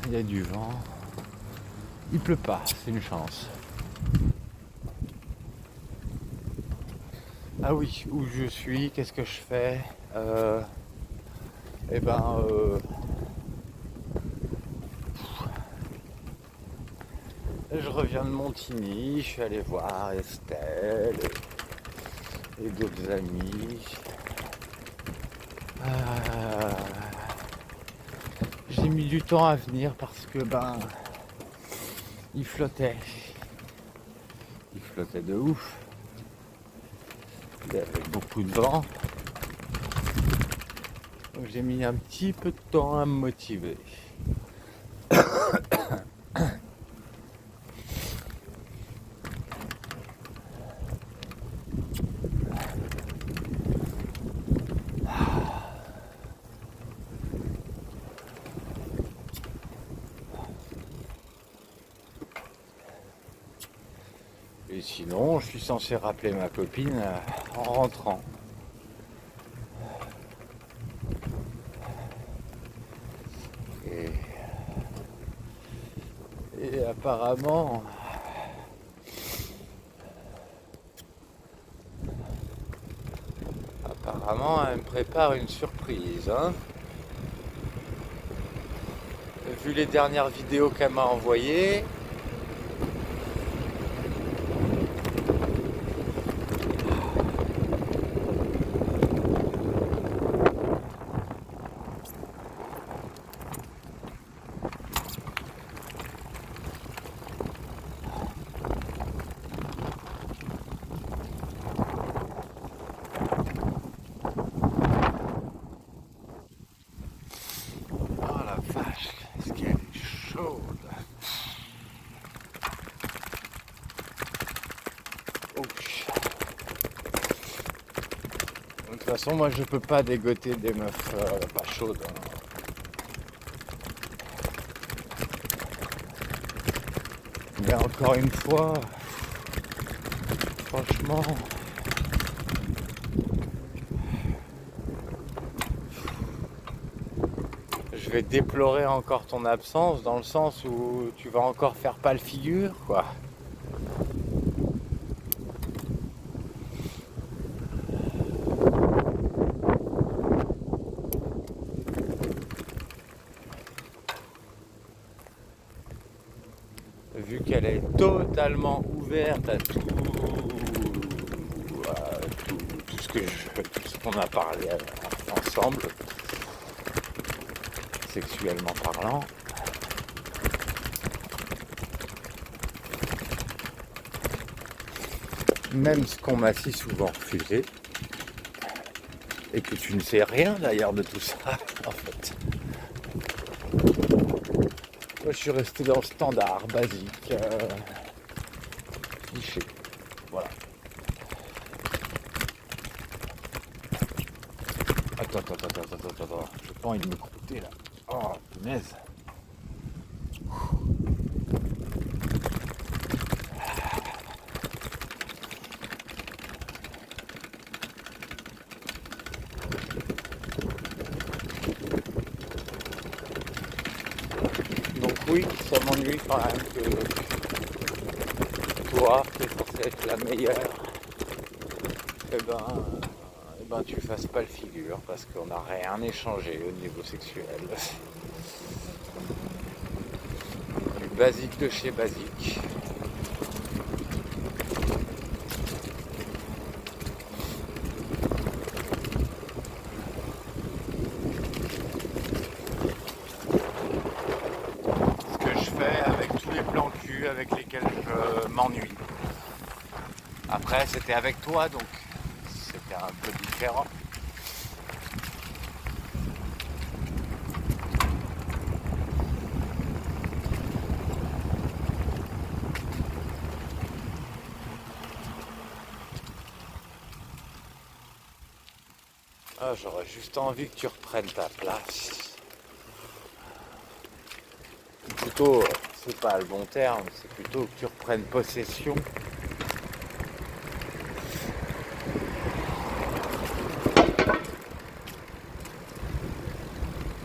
il y a du vent. Il pleut pas, c'est une chance. Ah oui, où je suis, qu'est-ce que je fais Eh ben, je reviens de Montigny, je suis allé voir Estelle et d'autres amis. J'ai mis du temps à venir parce que il flottait. Il flottait de ouf. Il y avait beaucoup de vent. Donc j'ai mis un petit peu de temps à me motiver. Et sinon, je suis censé rappeler ma copine en rentrant. Et apparemment, elle me prépare une surprise. Hein. Vu les dernières vidéos qu'elle m'a envoyées, oh la vache, est-ce qu'elle est chaude. De toute façon, moi je peux pas dégoter des meufs pas chaudes. Hein. Mais encore une fois, franchement, je vais déplorer encore ton absence dans le sens où tu vas encore faire pâle figure, quoi. Vu qu'elle est totalement ouverte à tout ce qu'on a parlé ensemble, sexuellement parlant. Même ce qu'on m'a si souvent refusé, et que tu ne sais rien d'ailleurs de tout ça, en fait. Moi, je suis resté dans le standard, basique, cliché. Voilà. Attends. J'ai pas envie de me croûter là. Oh, punaise. Donc oui, ça m'ennuie quand même que toi, qui es censé être la meilleure, eh ben tu fasses pas le figure parce qu'on n'a rien échangé au niveau sexuel. Du basique de chez basique. Ce que je fais avec tous les plans cul avec lesquels je m'ennuie. Après c'était avec toi donc c'était un peu différent. Ah, j'aurais juste envie que tu reprennes ta place. Plutôt, c'est pas le bon terme, c'est plutôt que tu reprennes possession.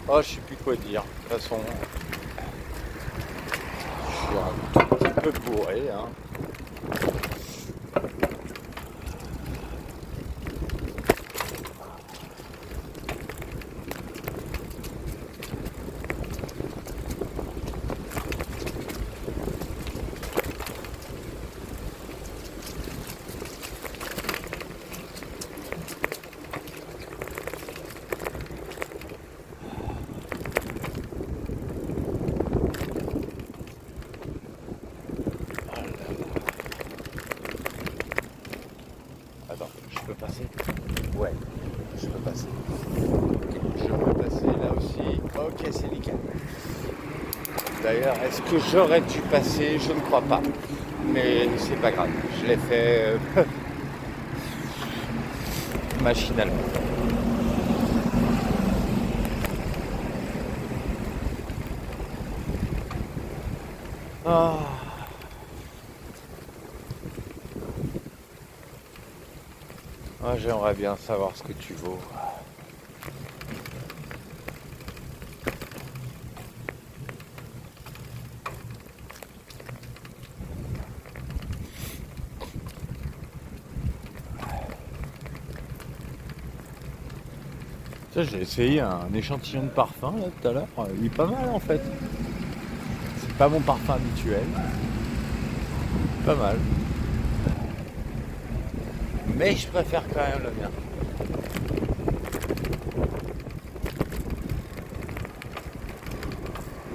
Oh, je sais plus quoi dire. De toute façon, suis un tout petit peu bourré, hein. Attends, je peux passer? Ouais, je peux passer. Je peux passer là aussi. Ok, c'est nickel. D'ailleurs, est-ce que j'aurais dû passer? Je ne crois pas. Mais c'est pas grave. Je l'ai fait machinalement. Ah. Ah, j'aimerais bien savoir ce que tu vaux. Ça, j'ai essayé un échantillon de parfum là tout à l'heure. Il est pas mal en fait. C'est pas mon parfum habituel. Pas mal. Mais je préfère quand même le mien.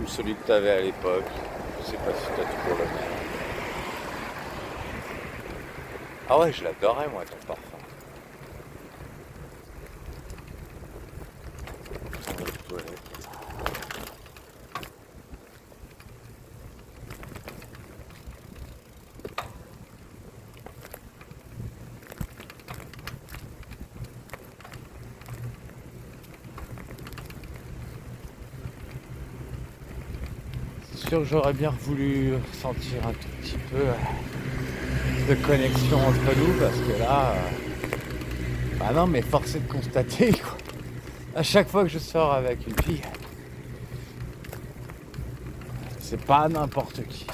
Ou celui que tu avais à l'époque. Je sais pas si tu as toujours le même. Ah ouais, je l'adorais moi ton parfum. C'est sûr que j'aurais bien voulu ressentir un tout petit peu de connexion entre nous parce que là, bah non, mais force est de constater quoi. À chaque fois que je sors avec une fille, c'est pas n'importe qui.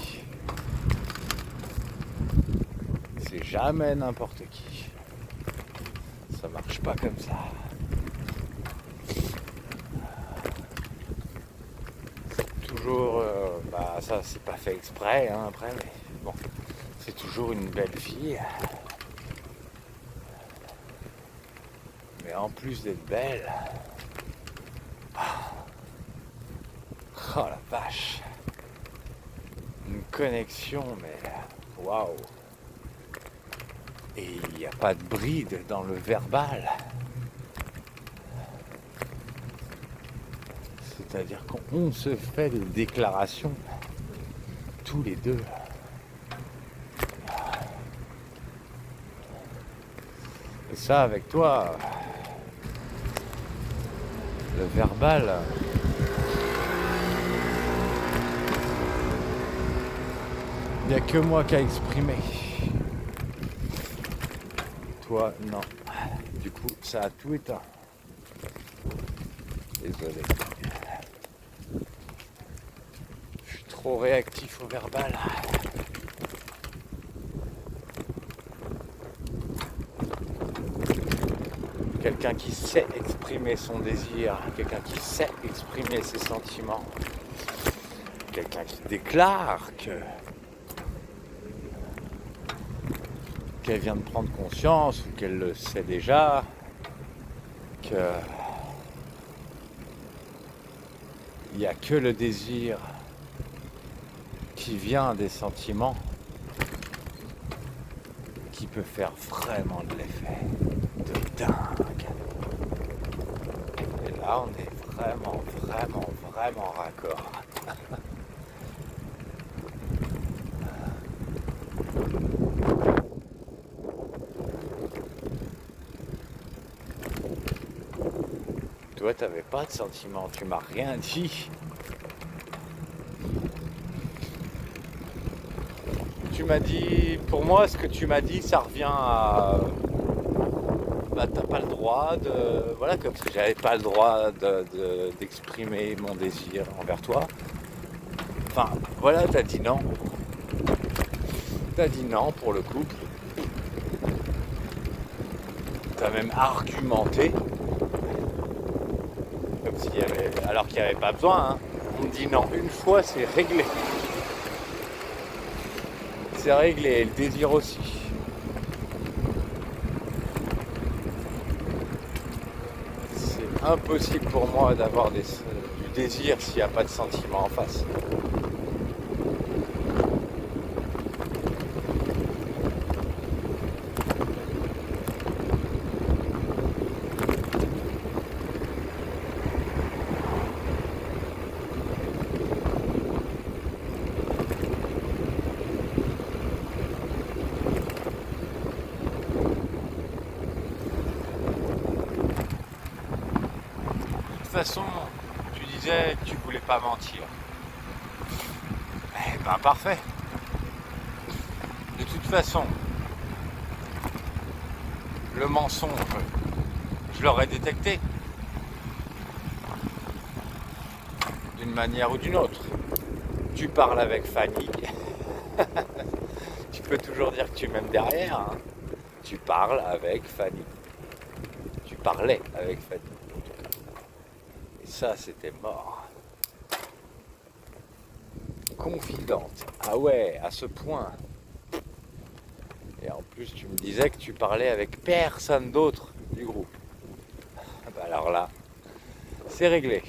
C'est jamais n'importe qui. Ça marche pas comme ça. Toujours, bah ça c'est pas fait exprès hein, après, mais bon, c'est toujours une belle fille. Mais en plus d'être belle, oh la vache, une connexion, mais waouh! Et il n'y a pas de bride dans le verbal. C'est-à-dire qu'on se fait des déclarations tous les deux. Et ça, avec toi, le verbal, il n'y a que moi qui a exprimé. Toi, non. Du coup, ça a tout éteint. Désolé. Je suis trop réactif au verbal. Quelqu'un qui sait exprimer son désir, quelqu'un qui sait exprimer ses sentiments, quelqu'un qui déclare qu'elle vient de prendre conscience ou qu'elle le sait déjà, qu'il n'y a que le désir qui vient des sentiments qui peut faire vraiment de l'effet de dingue. Et là, on est vraiment raccord. Toi, t'avais pas de sentiments, tu m'as rien dit. Tu m'as dit, pour moi, ce que tu m'as dit, ça revient à... Bah, t'as pas le droit de... Voilà, comme si j'avais pas le droit d'exprimer mon désir envers toi. Enfin, voilà, t'as dit non. T'as dit non pour le couple. T'as même argumenté. Comme s'il y avait... Alors qu'il n'y avait pas besoin. Hein. On me dit non une fois, c'est réglé. C'est réglé, et le désir aussi. C'est impossible pour moi d'avoir du désir s'il n'y a pas de sentiment en face. De toute façon, tu disais que tu voulais pas mentir. Eh ben parfait. De toute façon, le mensonge, je l'aurais détecté. D'une manière ou d'une autre. Tu parles avec Fanny. Tu peux toujours dire que tu m'aimes derrière. Hein. Tu parles avec Fanny. Tu parlais avec Fanny. Et ça, c'était mort. Confidente. Ah ouais, à ce point. Et en plus, tu me disais que tu parlais avec personne d'autre du groupe. Bah alors là, c'est réglé.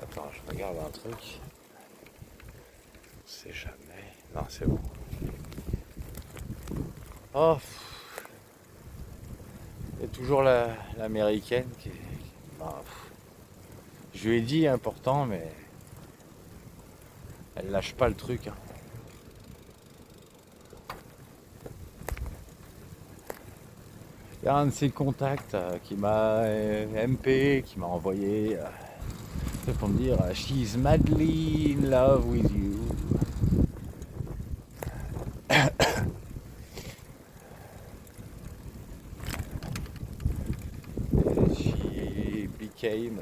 Attends, je regarde un truc. On sait jamais. Non, c'est bon. Oh, il y a toujours l'américaine qui je lui ai dit important, mais elle lâche pas le truc. Hein. Il y a un de ses contacts qui m'a MP, qui m'a envoyé pour me dire She's madly in love with you. She became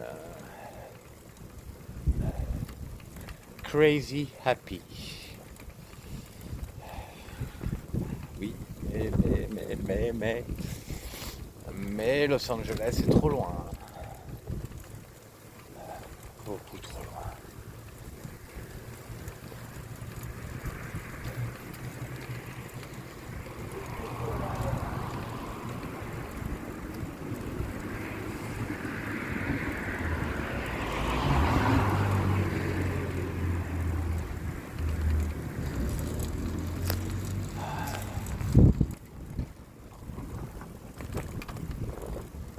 crazy happy. Oui, mais Los Angeles c'est trop loin. Beaucoup trop loin.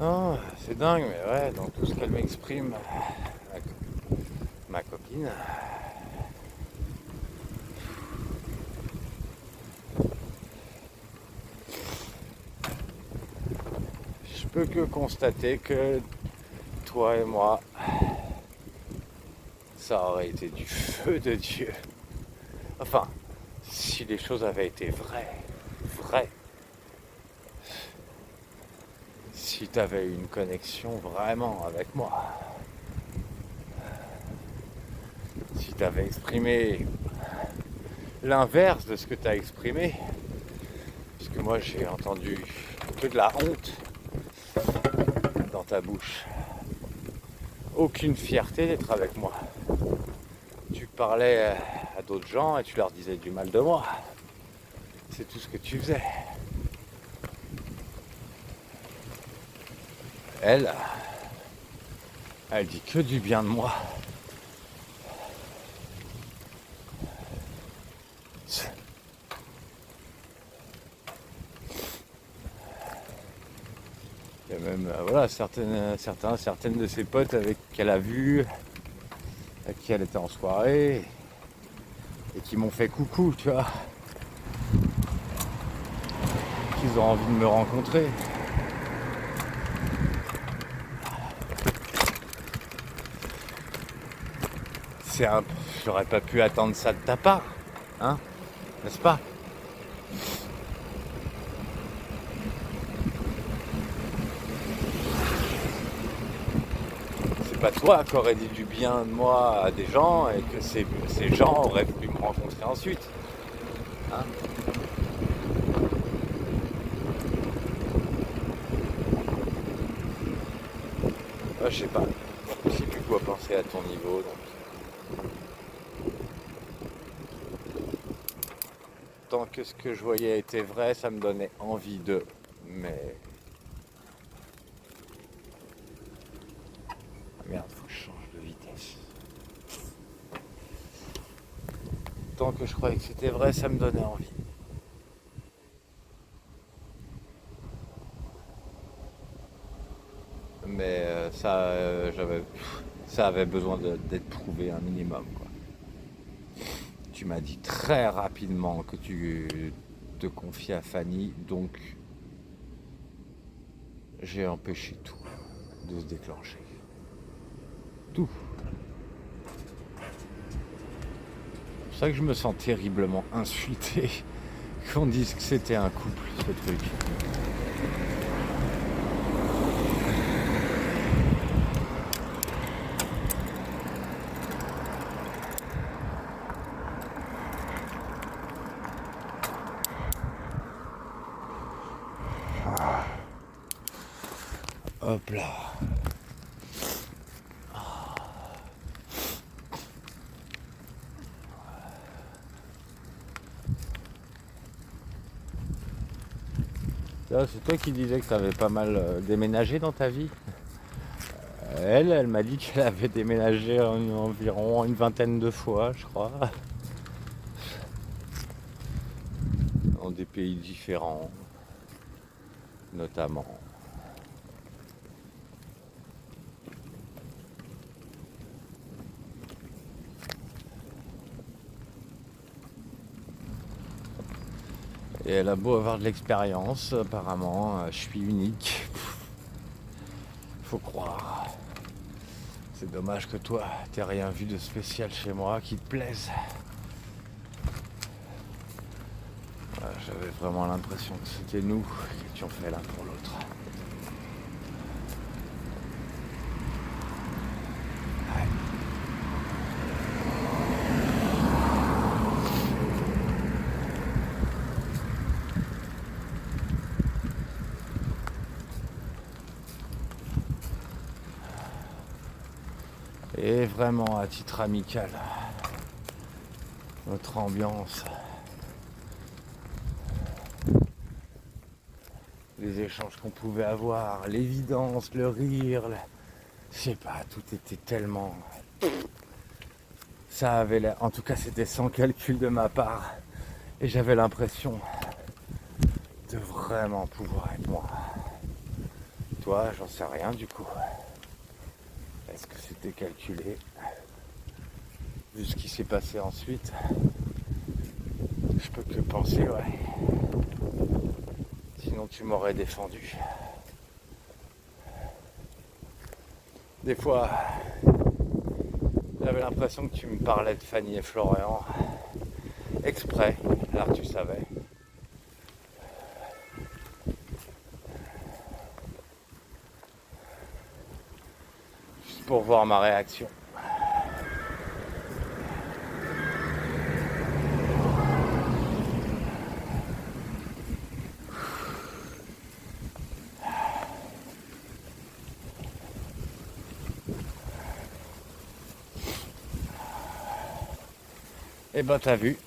Oh, c'est dingue, mais ouais, dans tout ce qu'elle m'exprime, ma copine. Je peux que constater que toi et moi, ça aurait été du feu de Dieu. Enfin, si les choses avaient été vraies. Si tu avais une connexion vraiment avec moi. Si tu avais exprimé l'inverse de ce que tu as exprimé, puisque moi j'ai entendu que de la honte dans ta bouche. Aucune fierté d'être avec moi. Tu parlais à d'autres gens et tu leur disais du mal de moi. C'est tout ce que tu faisais. Elle dit que du bien de moi. Il y a même voilà, certaines de ses potes avec qu'elle a vu, avec qui elle était en soirée, et qui m'ont fait coucou, tu vois. Qu'ils ont envie de me rencontrer. J'aurais pas pu attendre ça de ta part, hein, n'est-ce pas? C'est pas toi qui aurais dit du bien de moi à des gens et que ces gens auraient voulu me rencontrer ensuite, hein. Je sais pas. Je sais plus quoi penser à ton niveau, donc. Tant que ce que je voyais était vrai, ça me donnait envie de. Mais. Merde, faut que je change de vitesse. Tant que je croyais que c'était vrai, ça me donnait envie. Mais ça avait besoin d'être prouvé un minimum, quoi. Tu m'as dit très rapidement que tu te confiais à Fanny, donc j'ai empêché tout de se déclencher. Tout. C'est pour ça que je me sens terriblement insulté qu'on dise que c'était un couple, ce truc. Hop là. C'est toi qui disais que tu avais pas mal déménagé dans ta vie. Elle m'a dit qu'elle avait déménagé environ une vingtaine de fois, je crois. Dans des pays différents, notamment. Et elle a beau avoir de l'expérience, apparemment, je suis unique. Faut croire. C'est dommage que toi, t'aies rien vu de spécial chez moi qui te plaise. J'avais vraiment l'impression que c'était nous qui étions faits l'un pour l'autre. Ouais. Et vraiment, à titre amical, notre ambiance, les échanges qu'on pouvait avoir, l'évidence, le rire, je sais pas, tout était tellement... Ça avait l'air... En tout cas, c'était sans calcul de ma part. Et j'avais l'impression de vraiment pouvoir être moi. Toi, j'en sais rien du coup. Est-ce que c'était calculé? Vu ce qui s'est passé ensuite, je peux que penser, ouais. Sinon tu m'aurais défendu. Des fois, j'avais l'impression que tu me parlais de Fanny et Florian. Exprès, alors tu savais. Juste pour voir ma réaction. Et ben t'as vu,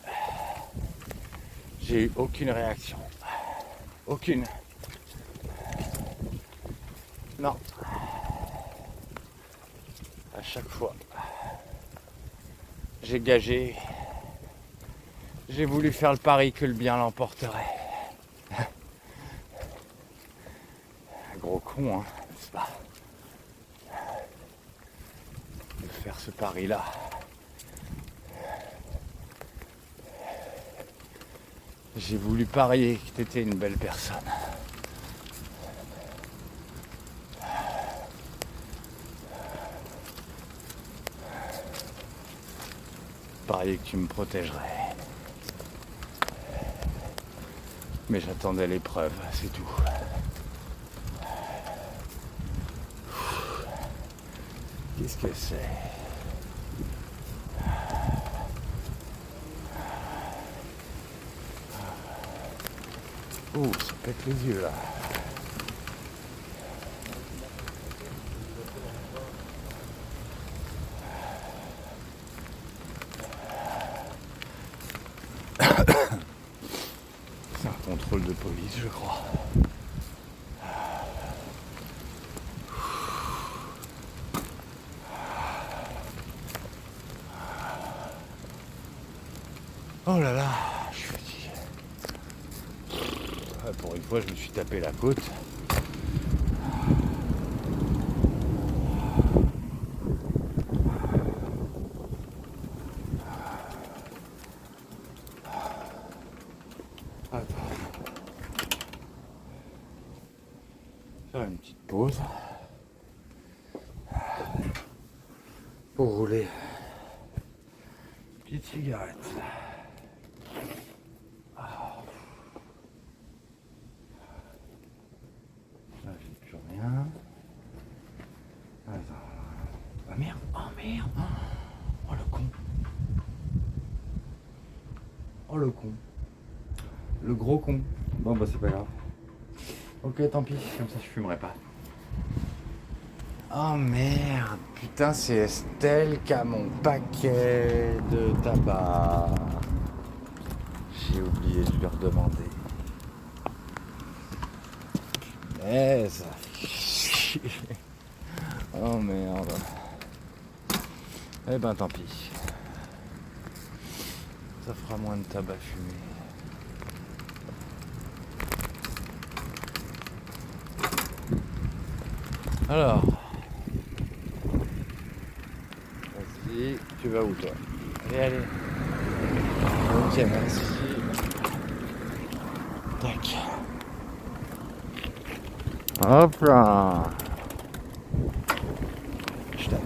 j'ai eu aucune réaction. Aucune. Non. À chaque fois, j'ai gagé. J'ai voulu faire le pari que le bien l'emporterait. Un gros con, hein, n'est-ce pas? De faire ce pari-là. J'ai voulu parier que tu étais une belle personne. parié que tu me protégerais. Mais j'attendais l'épreuve, c'est tout. Qu'est-ce que c'est? Oh, ça pète les yeux là. C'est un contrôle de police, je crois. Oh là là, je suis fatigué. Pour une fois, je me suis tapé la côte. Attends. Faire une petite pause. Pour rouler. Petite cigarette. Là, j'ai plus rien. Attends. Ah merde. Oh merde. Oh le con. Oh le con. Le gros con. Bon bah c'est pas grave. Ok, tant pis, comme ça je fumerai pas. Oh merde, putain c'est Estelle qui a mon paquet de tabac. J'ai oublié de lui redemander. Mais ça fait chier. Oh merde. Eh ben tant pis. Ça fera moins de tabac fumé. Alors, vas-y, tu vas où toi? Allez. Ok, merci. Tac. Hop là. Je tape.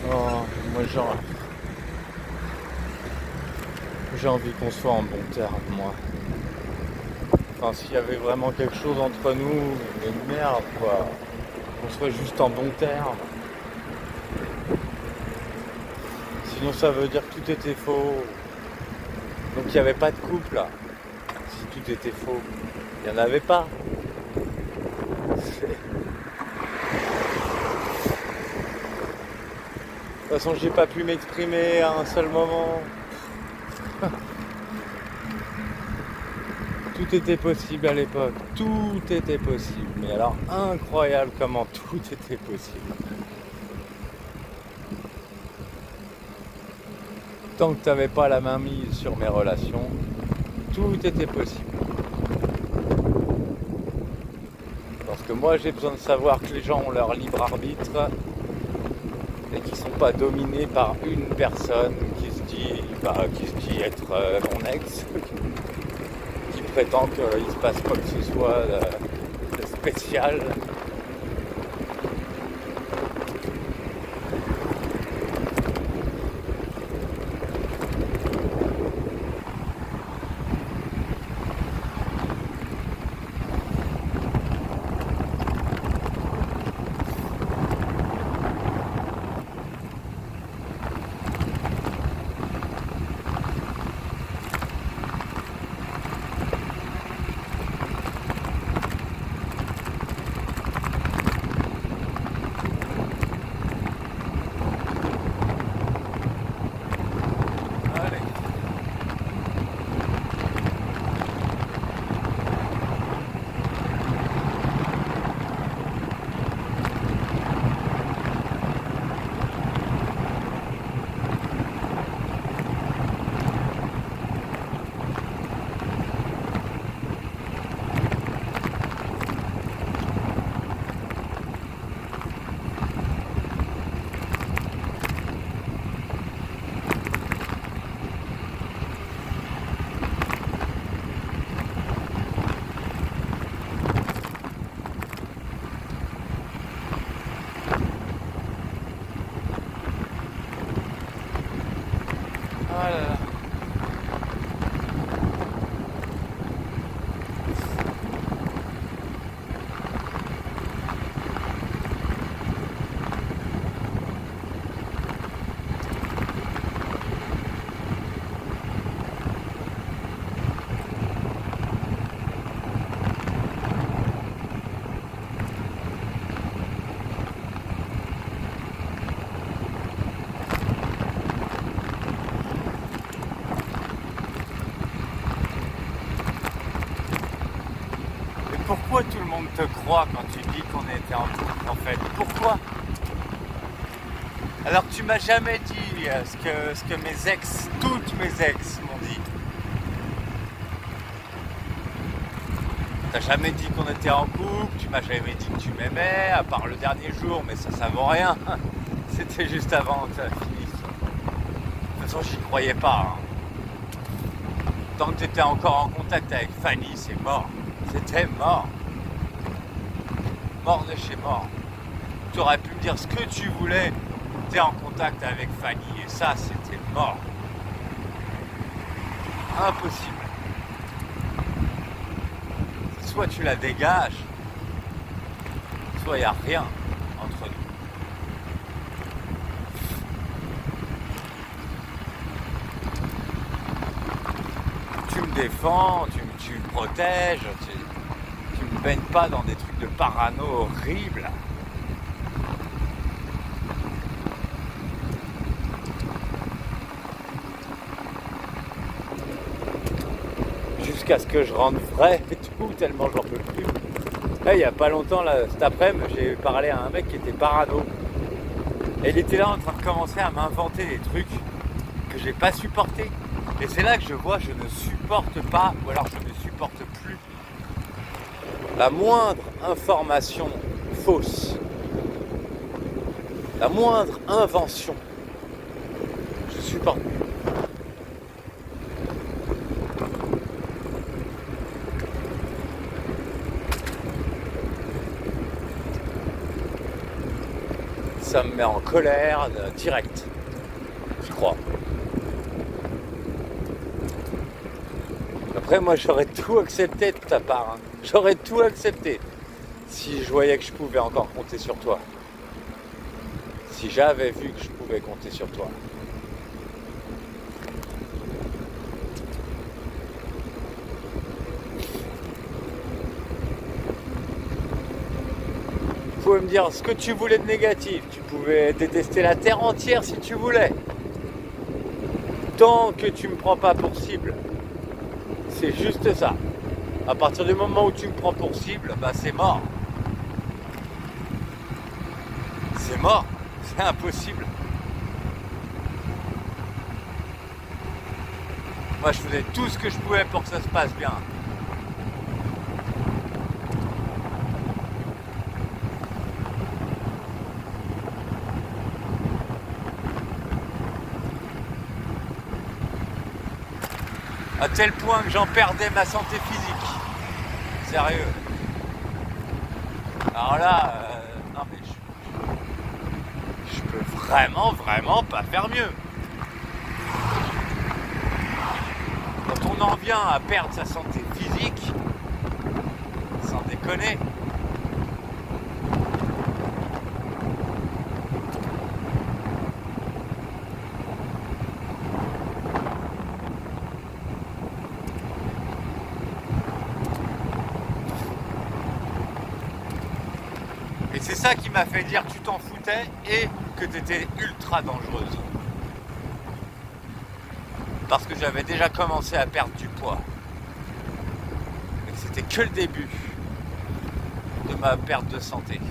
Oh, moi j'ai envie qu'on soit en bon terme, moi. Enfin, s'il y avait vraiment quelque chose entre nous, mais merde, quoi. Qu'on soit juste en bon terme. Sinon, ça veut dire que tout était faux. Donc, il n'y avait pas de couple, là. Si tout était faux, il n'y en avait pas. De toute façon, j'ai pas pu m'exprimer à un seul moment. Tout était possible à l'époque, tout était possible, mais alors incroyable comment tout était possible. Tant que tu n'avais pas la main mise sur mes relations, tout était possible. Parce que moi j'ai besoin de savoir que les gens ont leur libre arbitre et qu'ils ne sont pas dominés par une personne qui se dit être mon ex, qui prétend qu'il se passe quoi que ce soit de spécial. pourquoi tout le monde te croit quand tu dis qu'on était en couple en fait? Pourquoi? Alors que tu m'as jamais dit ce que mes ex, toutes mes ex m'ont dit. T'as jamais dit qu'on était en couple, tu m'as jamais dit que tu m'aimais, à part le dernier jour, mais ça vaut rien. C'était juste avant que ça finisse. De toute façon, j'y croyais pas. Hein. Tant que tu étais encore en contact avec Fanny, c'est mort. C'était mort. Mort de chez mort. Tu aurais pu me dire ce que tu voulais, t'es en contact avec Fanny, et ça, c'était mort. Impossible. Soit tu la dégages, soit il n'y a rien entre nous. Tu me défends, tu me protèges, tu me baignes pas dans des trucs de parano horribles. Jusqu'à ce que je rentre vrai et tout, tellement j'en peux plus. Là, il y a pas longtemps, là, cet après-midi, j'ai parlé à un mec qui était parano. Et il était là en train de commencer à m'inventer des trucs que j'ai pas supporté. Et c'est là que je vois, je ne supporte pas, ou alors je ne supporte plus la moindre information fausse, la moindre invention. Je supporte plus. Ça me met en colère direct, je crois. Après, moi, j'aurais tout accepté de ta part. Hein. J'aurais tout accepté si je voyais que je pouvais encore compter sur toi. Si j'avais vu que je pouvais compter sur toi. Tu pouvais me dire ce que tu voulais de négatif. Tu pouvais détester la terre entière si tu voulais. Tant que tu me prends pas pour cible. C'est juste ça. À partir du moment où tu me prends pour cible, bah c'est mort. C'est mort. C'est impossible. Moi, je faisais tout ce que je pouvais pour que ça se passe bien. À tel point que j'en perdais ma santé physique. Sérieux. Alors là, non mais je peux vraiment pas faire mieux. Quand on en vient à perdre sa santé physique, sans déconner, et c'est ça qui m'a fait dire que tu t'en foutais et que tu étais ultra dangereuse. Parce que j'avais déjà commencé à perdre du poids. Et que c'était que le début de ma perte de santé.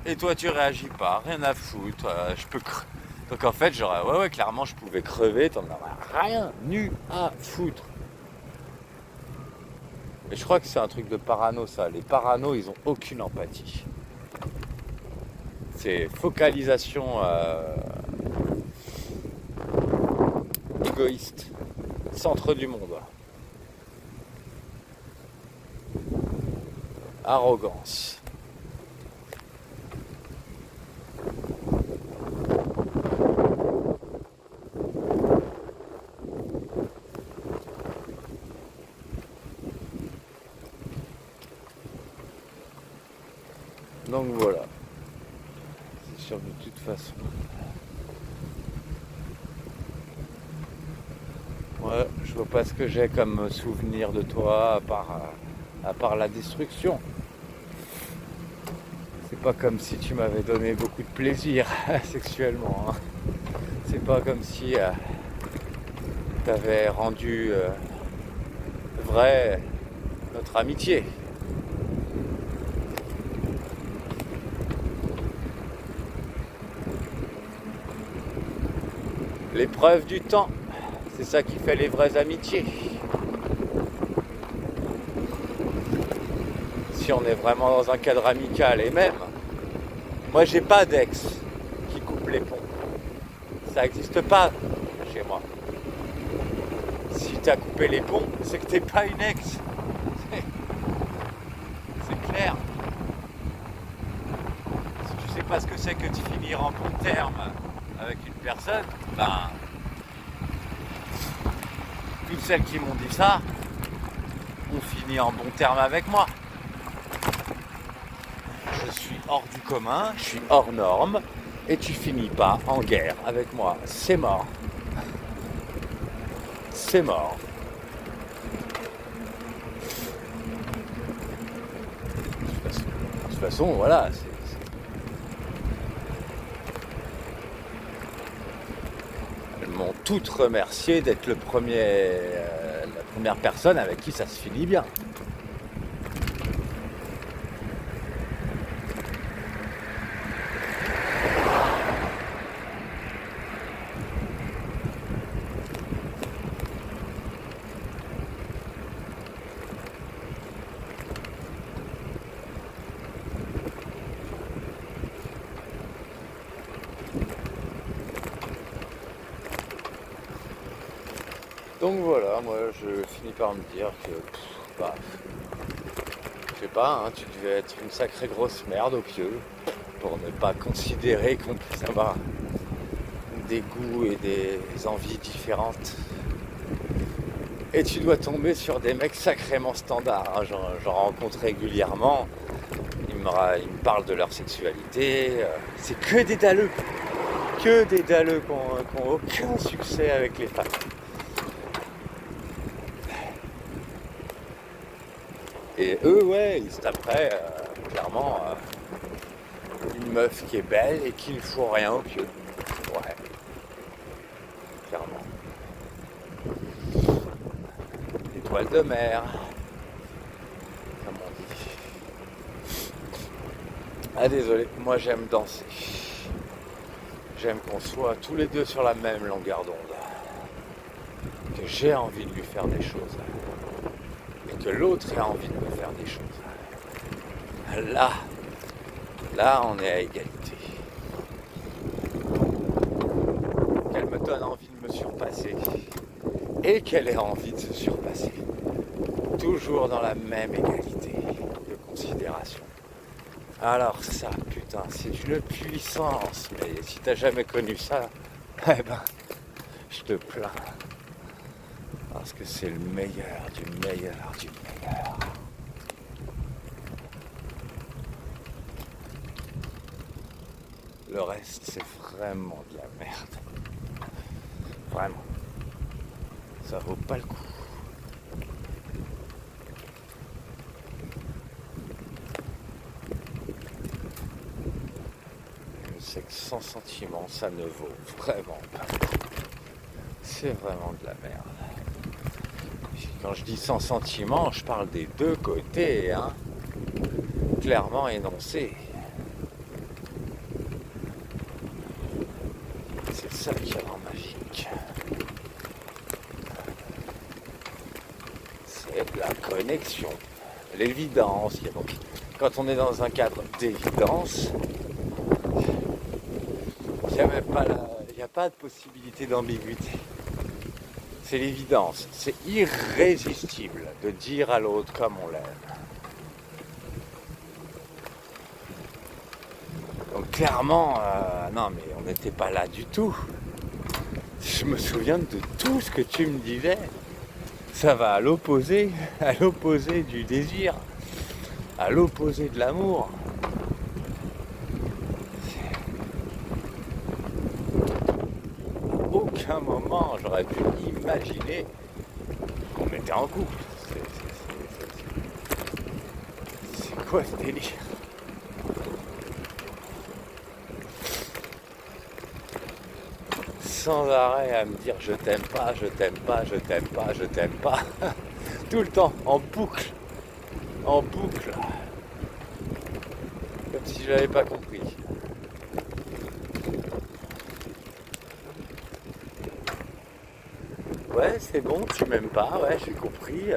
Et toi tu réagis pas, rien à foutre, je peux Donc en fait j'aurais, ouais clairement je pouvais crever, t'en aurais rien nu à foutre. Et je crois que c'est un truc de parano ça, les paranos ils ont aucune empathie. C'est focalisation égoïste, centre du monde. Arrogance. Donc voilà, c'est sûr de toute façon. Ouais, je vois pas ce que j'ai comme souvenir de toi à part la destruction. C'est pas comme si tu m'avais donné beaucoup de plaisir sexuellement. Hein. C'est pas comme si t'avais rendu vrai notre amitié. L'épreuve du temps, c'est ça qui fait les vraies amitiés. Si on est vraiment dans un cadre amical, et même, moi j'ai pas d'ex qui coupe les ponts. Ça n'existe pas chez moi. Si t'as coupé les ponts, c'est que t'es pas une ex. C'est clair. Si tu sais pas ce que c'est que de finir en bon terme avec une personne, ben, toutes celles qui m'ont dit ça ont fini en bon terme avec moi. Je suis hors du commun, je suis hors norme, et tu finis pas en guerre avec moi. C'est mort. C'est mort. De toute façon, voilà. Elles m'ont toutes remercié d'être la première personne avec qui ça se finit bien. Donc voilà, moi je finis par me dire que, je sais pas, hein, tu devais être une sacrée grosse merde au pieu pour ne pas considérer qu'on puisse avoir des goûts et des envies différentes. Et tu dois tomber sur des mecs sacrément standards, hein, j'en rencontre régulièrement, ils me parlent de leur sexualité, c'est que des dalleux qui n'ont aucun succès avec les femmes. Et eux, ouais, ils se taperaient clairement une meuf qui est belle et qui ne fout rien au pieu. Ouais, clairement. Étoile de mer, comme on dit. Ah désolé, moi j'aime danser. J'aime qu'on soit tous les deux sur la même longueur d'onde. Que j'ai envie de lui faire des choses. Que l'autre ait envie de me faire des choses. Là, on est à égalité. Qu'elle me donne envie de me surpasser et qu'elle ait envie de se surpasser. Toujours dans la même égalité de considération. Alors ça, putain, c'est une puissance. Mais si t'as jamais connu ça, eh ben, je te plains. Parce que c'est le meilleur du meilleur du meilleur. Le reste, c'est vraiment de la merde. Vraiment. Ça vaut pas le coup. Le sexe sans sentiment, ça ne vaut vraiment pas le coup. C'est vraiment de la merde. Quand je dis sans sentiment, je parle des deux côtés, hein. Clairement énoncé. C'est ça qui rend magique. C'est la connexion, l'évidence. Donc, quand on est dans un cadre d'évidence, il n'y a pas de possibilité d'ambiguïté. C'est l'évidence, c'est irrésistible de dire à l'autre comme on l'aime. Donc clairement, non mais on n'était pas là du tout. Je me souviens de tout ce que tu me disais. Ça va à l'opposé du désir, à l'opposé de l'amour. À aucun moment j'aurais pu imaginer qu'on était en couple. C'est quoi ce délire? sans arrêt à me dire je t'aime pas, je t'aime pas, je t'aime pas, je t'aime pas. Tout le temps, en boucle, en boucle. Comme si je l'avais pas compris. Ouais, c'est bon, tu m'aimes pas, ouais, j'ai compris.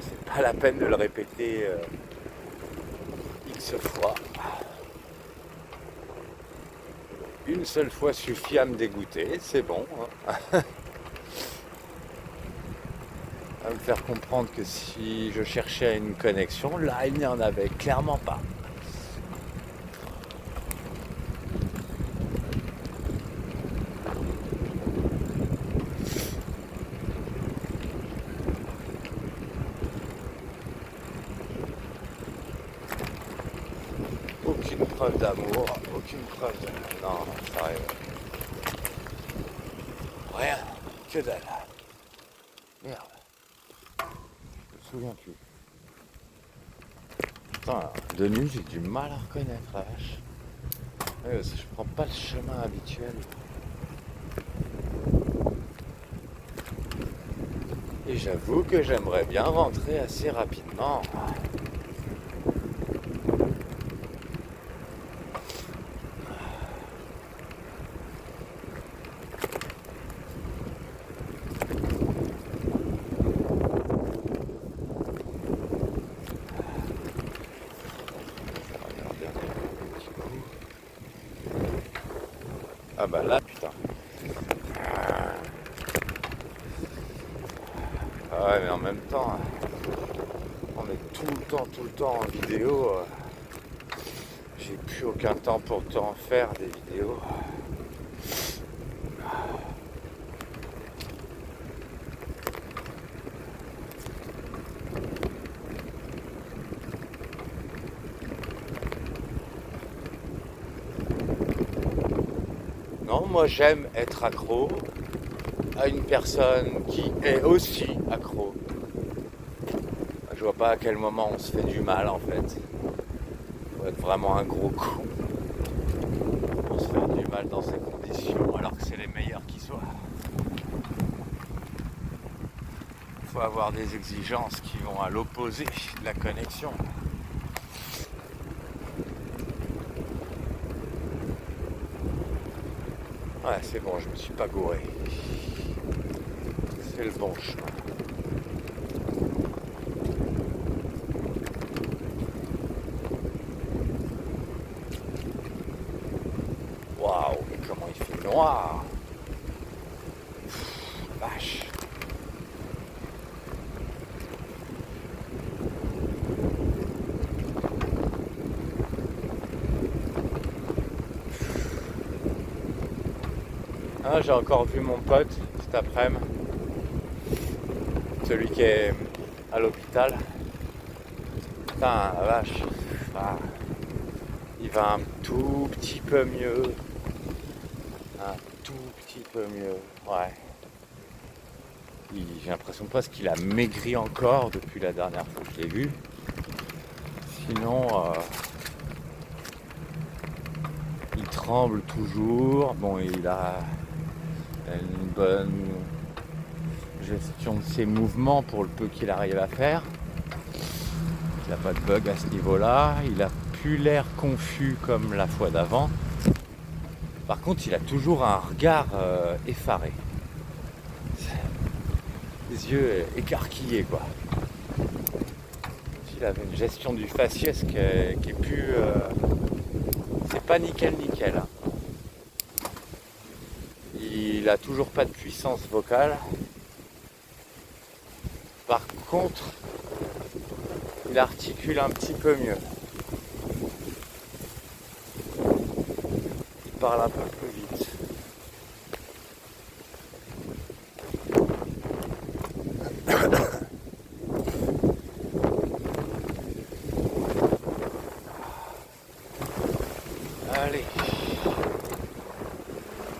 C'est pas la peine de le répéter X fois. Une seule fois suffit à me dégoûter, c'est bon. Hein. À me faire comprendre que si je cherchais une connexion, là, il n'y en avait clairement pas. Aucune preuve d'amour, aucune preuve de... Non, ça arrive. Rien, que dalle. Merde. Je me souviens plus. Putain, de nuit, j'ai du mal à reconnaître, la vache. Ouais, je prends pas le chemin habituel. Et j'avoue que j'aimerais bien rentrer assez rapidement. Ah bah là, putain. Ah ouais, mais en même temps, on est tout le temps en vidéo. J'ai plus aucun temps pour t'en faire des vidéos. Non, moi j'aime être accro à une personne qui est aussi accro. Je vois pas à quel moment on se fait du mal en fait. Faut être vraiment un gros con pour se faire du mal dans ces conditions alors que c'est les meilleures qui soient. Faut avoir des exigences qui vont à l'opposé de la connexion. Ouais, c'est bon, je me suis pas gouré. C'est le bon chemin. Waouh, mais comment il fait noir. Vache. Ah, j'ai encore vu mon pote cet après-midi, celui qui est à l'hôpital. Putain, la vache. Ah, il va un tout petit peu mieux. Un tout petit peu mieux. Ouais. J'ai l'impression presque qu'il a maigri encore depuis la dernière fois que je l'ai vu. Sinon, il tremble toujours. Bon, il a une bonne gestion de ses mouvements pour le peu qu'il arrive à faire. Il n'a pas de bug à ce niveau-là. Il a plus l'air confus comme la fois d'avant. Par contre, il a toujours un regard effaré. Les yeux écarquillés, quoi. Il avait une gestion du faciès qui est plus... c'est pas nickel. Hein. Il a toujours pas de puissance vocale. Par contre, il articule un petit peu mieux. Il parle un peu plus vite. Allez,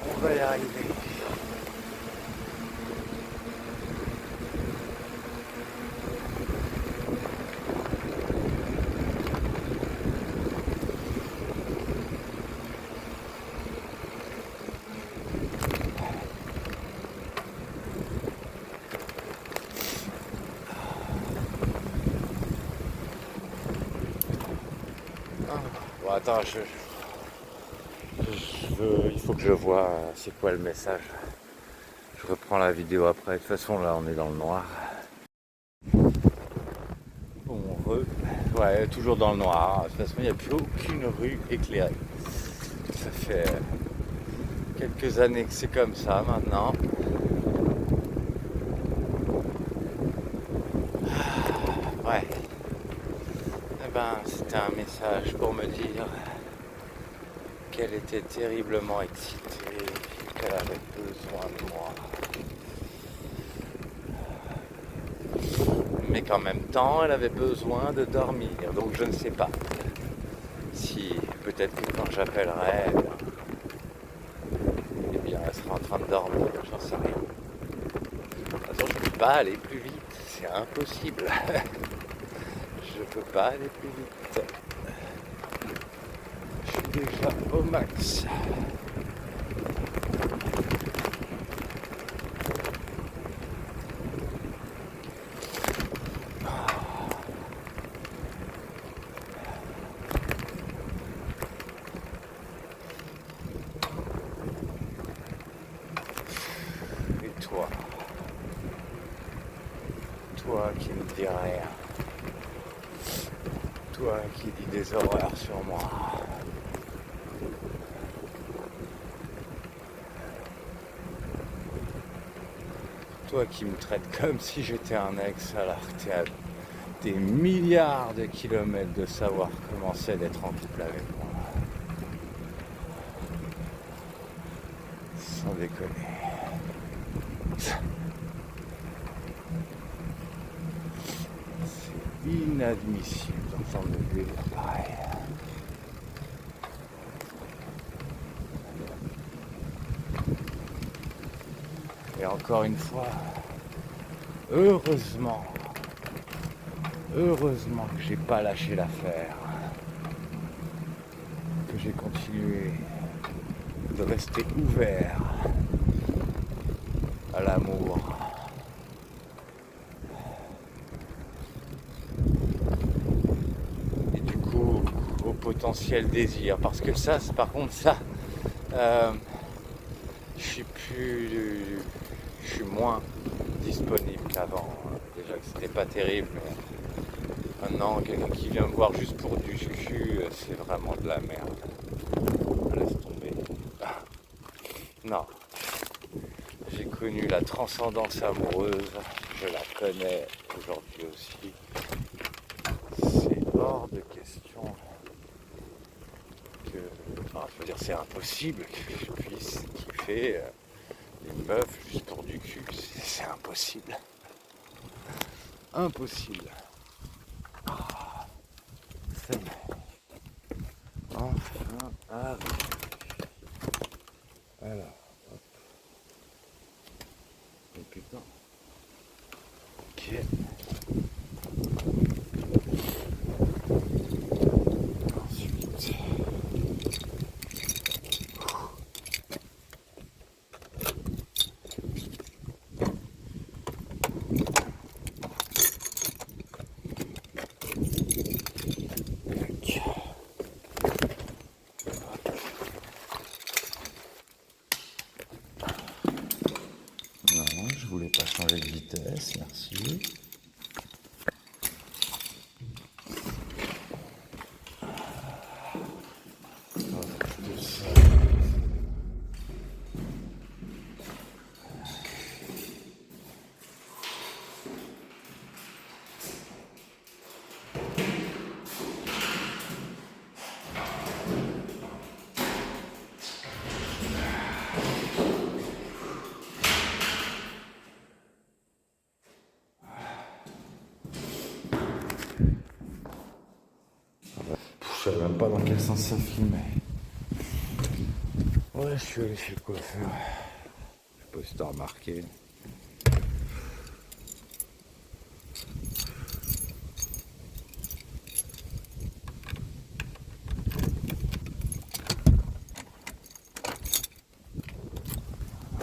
on va y arriver. Bon, attends, il faut que je vois c'est quoi le message. Je reprends la vidéo après. De toute façon, là, on est dans le noir. Bon, ouais, toujours dans le noir. De toute façon, il n'y a plus aucune rue éclairée. Ça fait quelques années que c'est comme ça maintenant. Ouais. Eh ben, c'était un message pour me dire qu'elle était terriblement excitée, qu'elle avait besoin de moi. Mais qu'en même temps, elle avait besoin de dormir. Donc je ne sais pas si peut-être que quand j'appellerai, eh bien, elle sera en train de dormir. J'en sais rien. De toute façon, je ne peux pas aller plus vite. C'est impossible. Je ne peux pas aller plus vite. Je suis déjà au max. Et toi qui ne dis rien, toi qui dis des horreurs sur moi, toi qui me traites comme si j'étais un ex alors que t'es à des milliards de kilomètres de savoir comment c'est d'être en couple avec moi. Sans déconner. C'est inadmissible d'entendre le délire pareil. Et encore une fois, heureusement que j'ai pas lâché l'affaire, que j'ai continué de rester ouvert à l'amour. Et du coup, au potentiel désir. Parce que ça, par contre, ça, je suis moins disponible qu'avant. Déjà que c'était pas terrible, mais maintenant, quelqu'un qui vient me voir juste pour du cul, c'est vraiment de la merde. Laisse tomber. Non. J'ai connu la transcendance amoureuse, je la connais aujourd'hui aussi. C'est hors de question que... Enfin, je veux dire, c'est impossible que je puisse kiffer une meuf juste pour du cul. C'est impossible. Impossible. Ah, ça y est. Enfin, arrivé. Alors, hop. Oh putain. Ok. Ensuite. Non, je voulais pas changer de vitesse, merci. Je savais même pas dans quel sens ça filmait. Ouais, je suis allé chez le coiffeur. Je sais pas si t'as remarqué.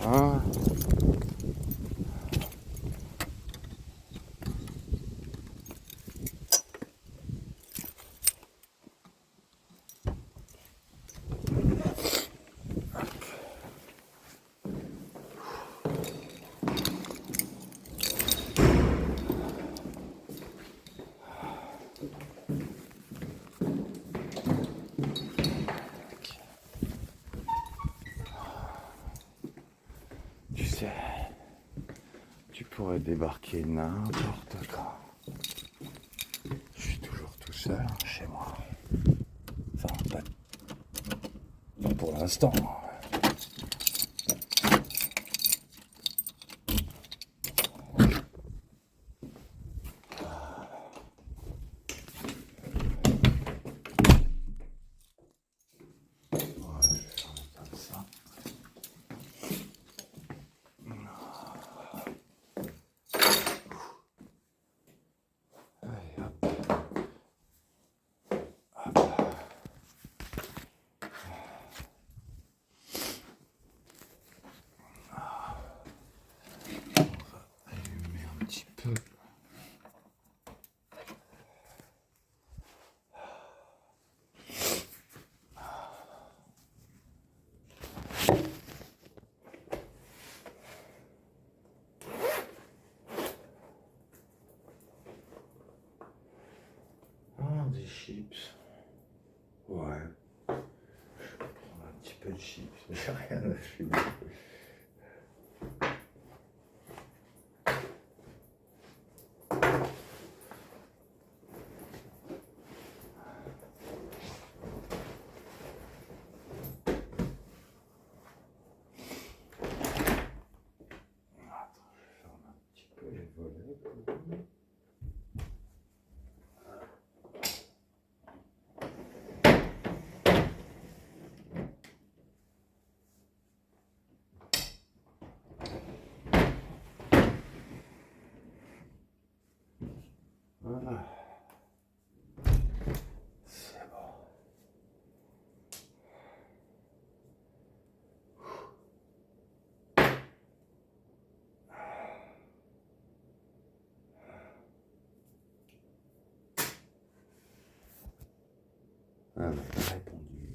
Hein? pourrait débarquer n'importe quand. Je suis toujours tout seul chez moi. Enfin, pas pour l'instant. Des chips. Ouais. Un petit peu de chips. J'ai rien à fumer. Voilà. C'est bon. Ah, elle m'a pas répondu.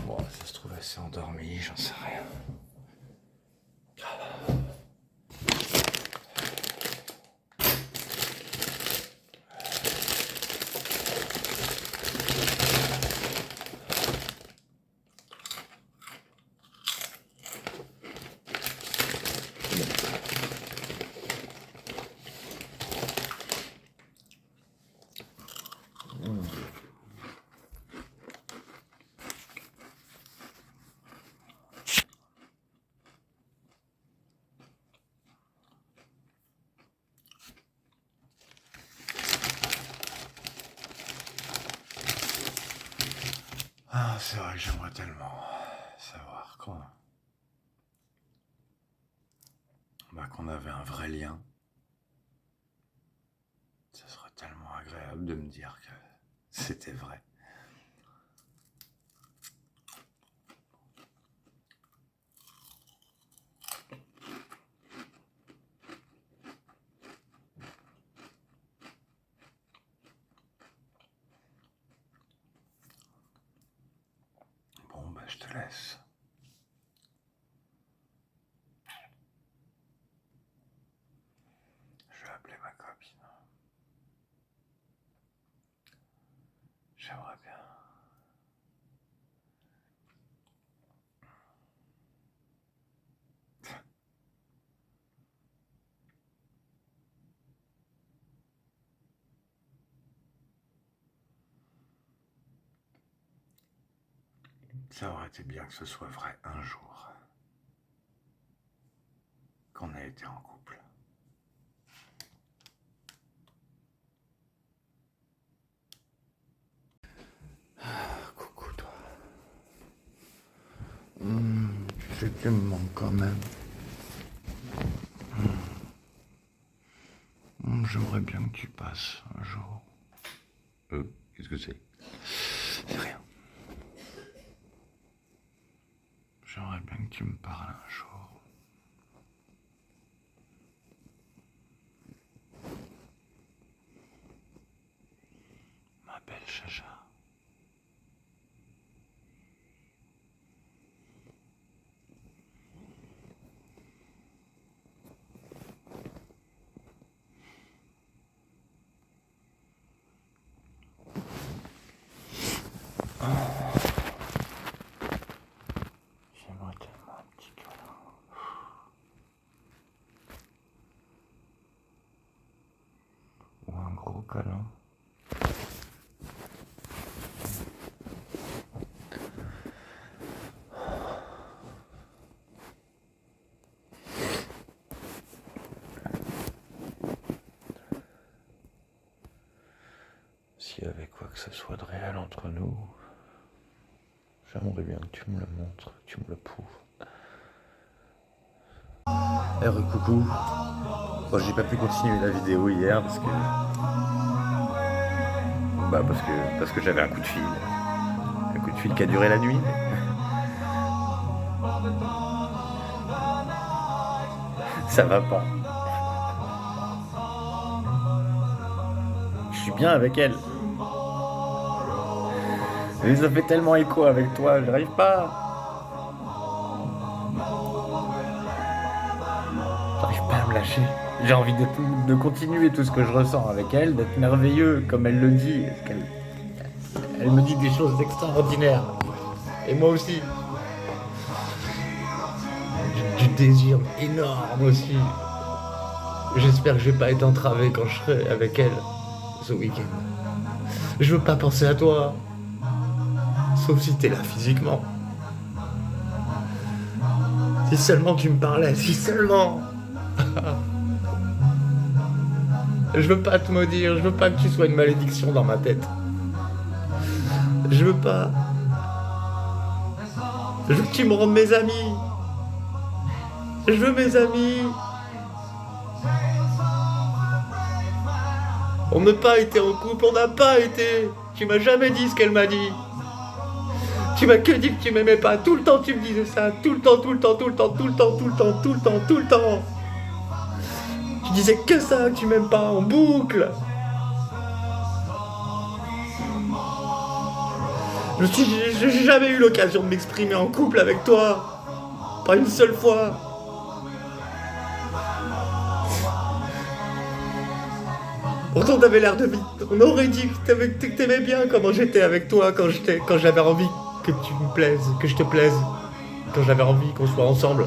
Bon, ça se trouve, elle s'est endormie, j'en sais rien. Ah, c'est vrai que j'aimerais tellement savoir qu'on avait un vrai lien. Ça serait tellement agréable de me dire que c'était vrai. Bon, bah, je te laisse. Je vais appeler ma copine. J'aimerais bien. Ça aurait été bien que ce soit vrai un jour. Qu'on ait été en couple. Coucou toi. Tu sais que tu me manques quand même. J'aimerais bien que tu passes un jour. Qu'est-ce que c'est? C'est rien. J'aimerais bien que tu me parles un jour. Ma belle Chacha. J'aimerais tellement un petit câlin. gros câlin. S'il y avait quoi que ce soit de réel entre nous, j'aimerais bien que tu me le montres, que tu me le prouves. Coucou. Bon, j'ai pas pu continuer la vidéo hier parce que j'avais un coup de fil. Un coup de fil qui a duré la nuit. Ça va pas. Je suis bien avec elle. Mais ça fait tellement écho avec toi, j'arrive pas. J'arrive pas à me lâcher. J'ai envie de continuer tout ce que je ressens avec elle, d'être merveilleux comme elle le dit. Elle me dit des choses extraordinaires. Et moi aussi. Du désir énorme aussi. J'espère que je vais pas être entravé quand je serai avec elle ce week-end. Je veux pas penser à toi. Sauf si t'es là physiquement. Si seulement tu me parlais, si seulement. Je veux pas te maudire, je veux pas que tu sois une malédiction dans ma tête. Je veux pas. Je veux que tu me rendes mes amis. Je veux mes amis. On n'a pas été en couple, on n'a pas été. Tu m'as jamais dit ce qu'elle m'a dit. Tu m'as que dit que tu m'aimais pas. Tout le temps tu me disais ça. Tout le temps, tout le temps, tout le temps, tout le temps, tout le temps, tout le temps, tout le temps. Tu disais que ça, que tu m'aimes pas, en boucle. J'ai jamais eu l'occasion de m'exprimer en couple avec toi. Pas une seule fois. Pourtant t'avais l'air de... On aurait dit que t'aimais bien comment j'étais avec toi quand j'avais envie que tu me plaises, que je te plaise. Quand j'avais envie qu'on soit ensemble.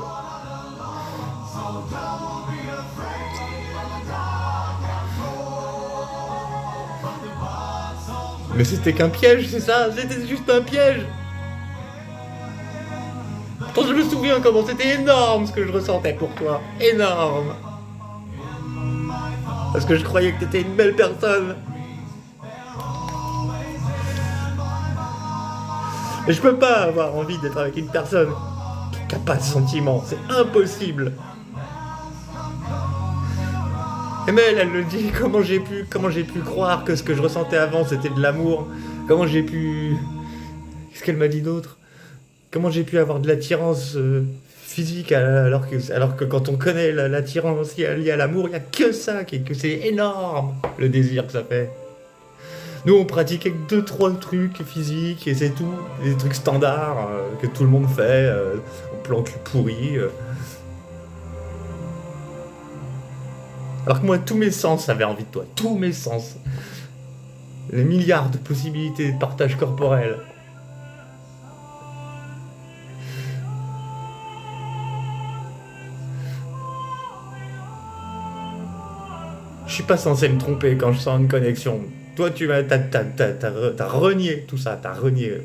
Mais c'était qu'un piège, c'est ça. C'était juste un piège. Pourtant je me souviens comment c'était énorme ce que je ressentais pour toi. Énorme. Parce que je croyais que t'étais une belle personne. Et je peux pas avoir envie d'être avec une personne qui n'a pas de sentiments. C'est impossible. Et mais elle le dit, comment j'ai pu croire que ce que je ressentais avant c'était de l'amour. Comment j'ai pu... Qu'est-ce qu'elle m'a dit d'autre? Comment j'ai pu avoir de l'attirance physique alors que quand on connaît l'attirance liée à l'amour, il n'y a que ça, que c'est énorme le désir que ça fait. Nous on pratiquait que 2-3 trucs physiques et c'est tout, des trucs standards que tout le monde fait, au plan cul pourri. Alors que moi tous mes sens avaient envie de toi, tous mes sens. Les milliards de possibilités de partage corporel. Je suis pas censé me tromper quand je sens une connexion. Toi, t'as renié tout ça, t'as renié.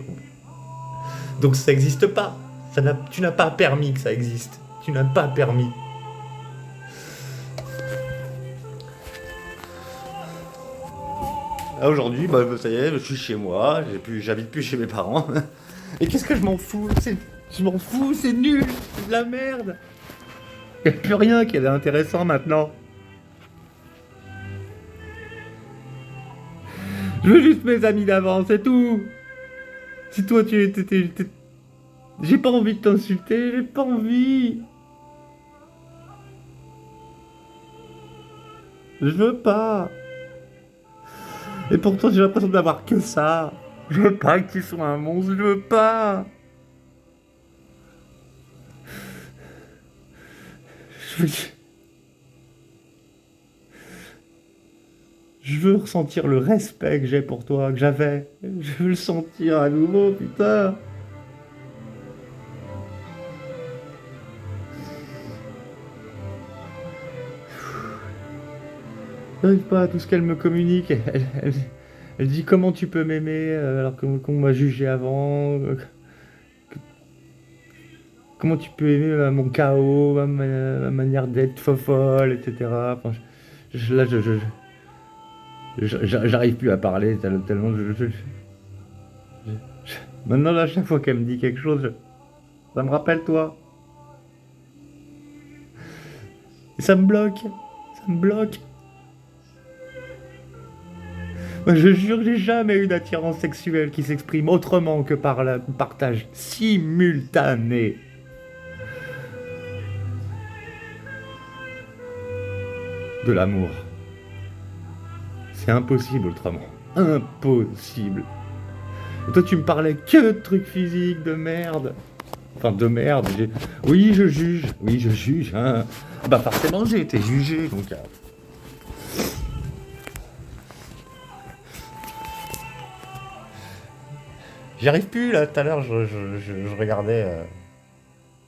Donc ça n'existe pas. Tu n'as pas permis que ça existe. Tu n'as pas permis. Aujourd'hui, ça y est, je suis chez moi, j'habite plus chez mes parents. Et qu'est-ce que je m'en fous? Je m'en fous, c'est nul, c'est de la merde. Il n'y a plus rien qui est intéressant maintenant. Je veux juste mes amis d'avant, c'est tout. Si toi j'ai pas envie de t'insulter, j'ai pas envie. Je veux pas. Et pourtant j'ai l'impression d'avoir que ça. Je veux pas que tu sois un monstre, je veux pas. Je veux ressentir le respect que j'ai pour toi, que j'avais. Je veux le sentir à nouveau, putain. J'arrive pas à tout ce qu'elle me communique. Elle dit comment tu peux m'aimer alors qu'on m'a jugé avant. Comment tu peux aimer mon chaos, ma manière d'être fofolle, etc. Enfin, là, j'arrive plus à parler tellement maintenant, là, à chaque fois qu'elle me dit quelque chose, ça me rappelle toi. Et ça me bloque. Ça me bloque. Moi, je jure que j'ai jamais eu d'attirance sexuelle qui s'exprime autrement que par le partage simultané de l'amour. C'est impossible autrement. Impossible. Et toi, tu me parlais que de trucs physiques, de merde. Enfin, de merde. Oui, je juge. Oui, je juge. Hein. Bah, forcément, j'ai été jugé. Donc, j'y arrive plus, là. Tout à l'heure, je regardais...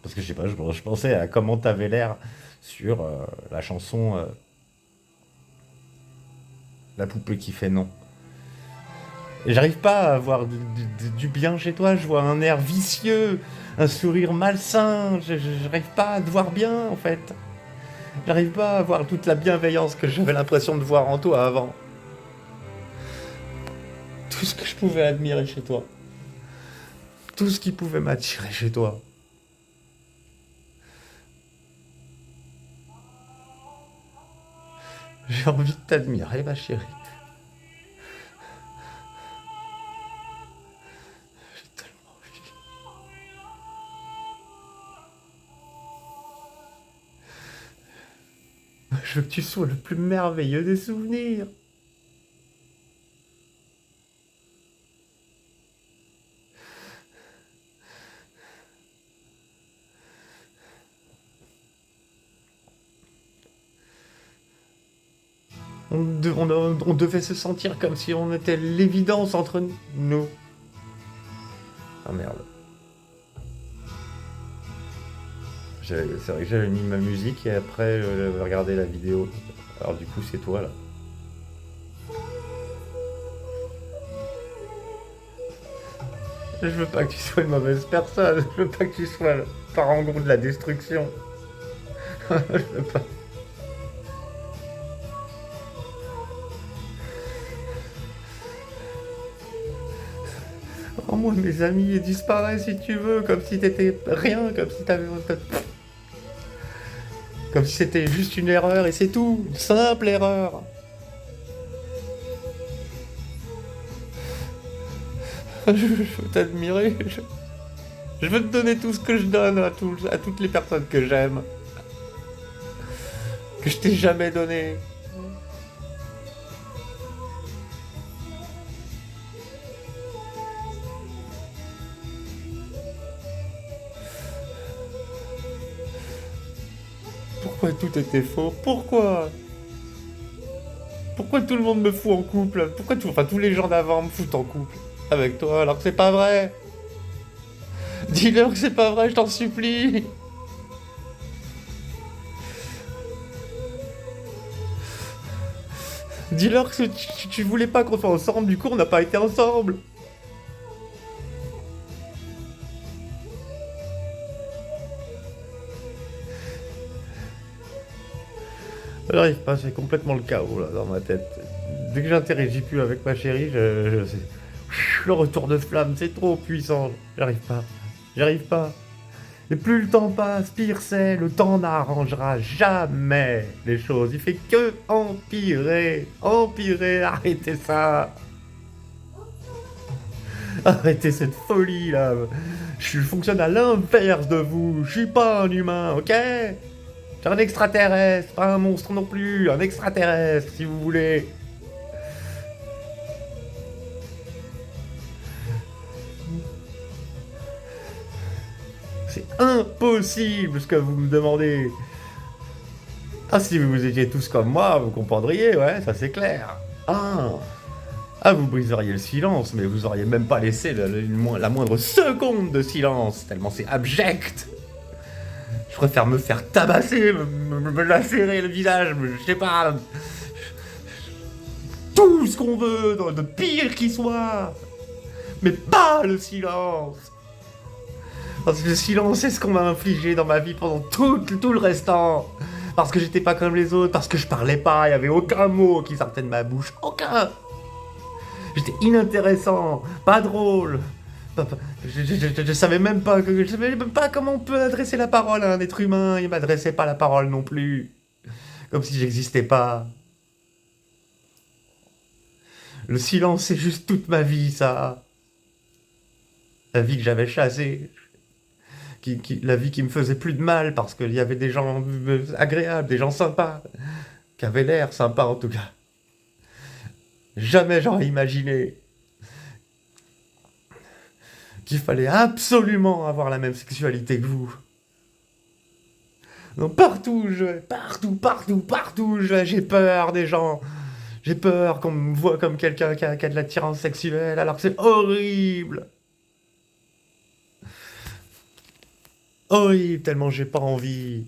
parce que, je sais pas, je pensais à comment t'avais l'air sur la chanson La poupée qui fait non. Et j'arrive pas à avoir du bien chez toi. Je vois un air vicieux, un sourire malsain. J'arrive pas à te voir bien, en fait. J'arrive pas à voir toute la bienveillance que j'avais l'impression de voir en toi avant. Tout ce que je pouvais admirer chez toi. Tout ce qui pouvait m'attirer chez toi. J'ai envie de t'admirer, ma chérie. J'ai tellement envie. Je veux que tu sois le plus merveilleux des souvenirs. On devait se sentir comme si on était l'évidence entre nous. Ah merde. C'est vrai que j'avais mis ma musique et après j'avais regardé la vidéo. Alors du coup c'est toi là. Je veux pas que tu sois une mauvaise personne. Je veux pas que tu sois le parangon de la destruction. Je veux pas. Rends-moi mes amis et disparais si tu veux, comme si t'étais rien, comme si t'avais... Comme si c'était juste une erreur et c'est tout, une simple erreur. Je veux t'admirer, je veux te donner tout ce que je donne à toutes les personnes que j'aime. Que je t'ai jamais donné. Pourquoi tout était faux? Pourquoi? Pourquoi tout le monde me fout en couple? Pourquoi tous les gens d'avant me foutent en couple avec toi alors que c'est pas vrai? Dis-leur que c'est pas vrai, je t'en supplie. Dis-leur que tu voulais pas qu'on soit ensemble, du coup on n'a pas été ensemble. J'arrive pas, c'est complètement le chaos là dans ma tête. Dès que j'interagis plus avec ma chérie, le retour de flamme, c'est trop puissant. J'arrive pas. J'arrive pas. Et plus le temps passe, pire c'est. Le temps n'arrangera jamais les choses. Il fait que empirer. Empirer. Arrêtez ça. Arrêtez cette folie là. Je fonctionne à l'inverse de vous. Je suis pas un humain, ok? Je suis un extraterrestre, pas un monstre non plus. Un extraterrestre, si vous voulez. C'est impossible ce que vous me demandez. Ah, si vous étiez tous comme moi, vous comprendriez, ouais, ça c'est clair. Ah, vous briseriez le silence, mais vous auriez même pas laissé la moindre seconde de silence, tellement c'est abject. Je préfère me faire tabasser, me lacérer le visage, je sais pas. tout ce qu'on veut, de pire qu'il soit. Mais pas le silence. Parce que le silence, c'est ce qu'on m'a infligé dans ma vie pendant tout le restant. Parce que j'étais pas comme les autres, parce que je parlais pas, il y avait aucun mot qui sortait de ma bouche. Aucun. J'étais inintéressant, pas drôle. Je savais même pas comment on peut adresser la parole à un être humain. Il m'adressait pas la parole non plus. Comme si j'existais pas. Le silence, c'est juste toute ma vie, ça. La vie que j'avais chassée. La vie qui me faisait plus de mal parce qu'il y avait des gens agréables, des gens sympas. Qui avaient l'air sympas en tout cas. Jamais j'aurais imaginé qu'il fallait absolument avoir la même sexualité que vous. Non, partout où je vais, partout où je vais, j'ai peur des gens. J'ai peur qu'on me voit comme quelqu'un qui a de l'attirance sexuelle, alors que c'est horrible. Horrible, tellement j'ai pas envie.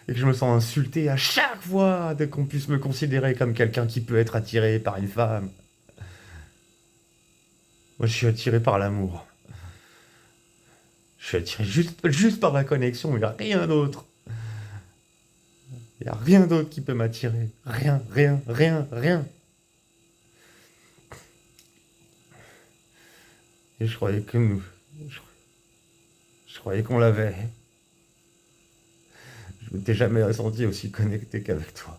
Et que je me sens insulté à chaque fois dès qu'on puisse me considérer comme quelqu'un qui peut être attiré par une femme. Moi, je suis attiré par l'amour. Je suis attiré juste par la connexion, il n'y a rien d'autre. Il n'y a rien d'autre qui peut m'attirer. Rien, rien, rien, rien. Et je croyais que nous... Je croyais qu'on l'avait. Je m'étais jamais ressenti aussi connecté qu'avec toi.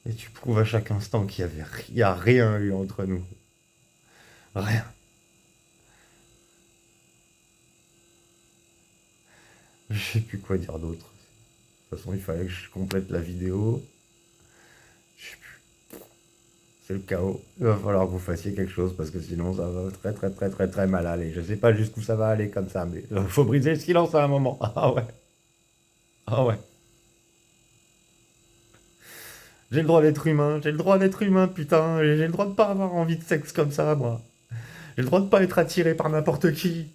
Et tu prouves à chaque instant qu'il y a rien eu entre nous. Rien. Je sais plus quoi dire d'autre. De toute façon, il fallait que je complète la vidéo. Je sais plus. C'est le chaos. Il va falloir que vous fassiez quelque chose parce que sinon ça va très très très très très mal aller. Je sais pas jusqu'où ça va aller comme ça, mais faut briser le silence à un moment. Ah ouais. Ah ouais. J'ai le droit d'être humain, j'ai le droit d'être humain, putain. J'ai le droit de pas avoir envie de sexe comme ça, moi. J'ai le droit de pas être attiré par n'importe qui.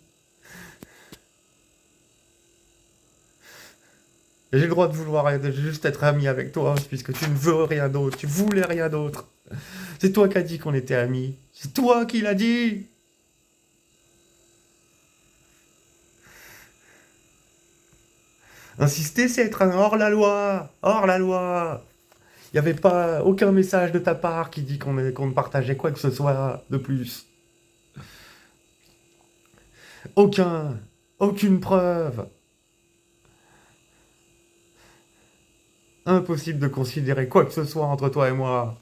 Et j'ai le droit de juste être ami avec toi, puisque tu ne veux rien d'autre, tu voulais rien d'autre. C'est toi qui as dit qu'on était amis. C'est toi qui l'as dit. Insister, c'est être un hors-la-loi. Hors-la-loi. Il n'y avait pas aucun message de ta part qui dit qu'on ne partageait quoi que ce soit de plus. Aucun. Aucune preuve. Impossible de considérer quoi que ce soit entre toi et moi.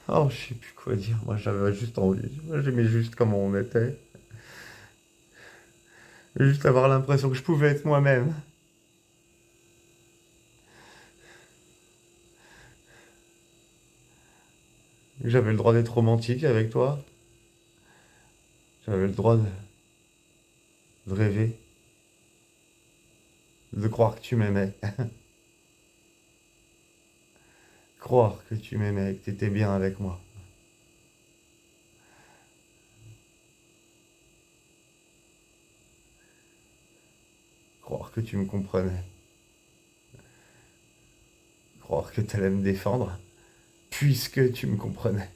Oh, je sais plus quoi dire. Moi, j'avais juste envie. Moi, j'aimais juste comment on était. Juste avoir l'impression que je pouvais être moi-même. J'avais le droit d'être romantique avec toi. J'avais le droit de rêver. De croire que tu m'aimais. Croire que tu m'aimais, que tu étais bien avec moi. Croire que tu me comprenais. Croire que tu allais me défendre, puisque tu me comprenais.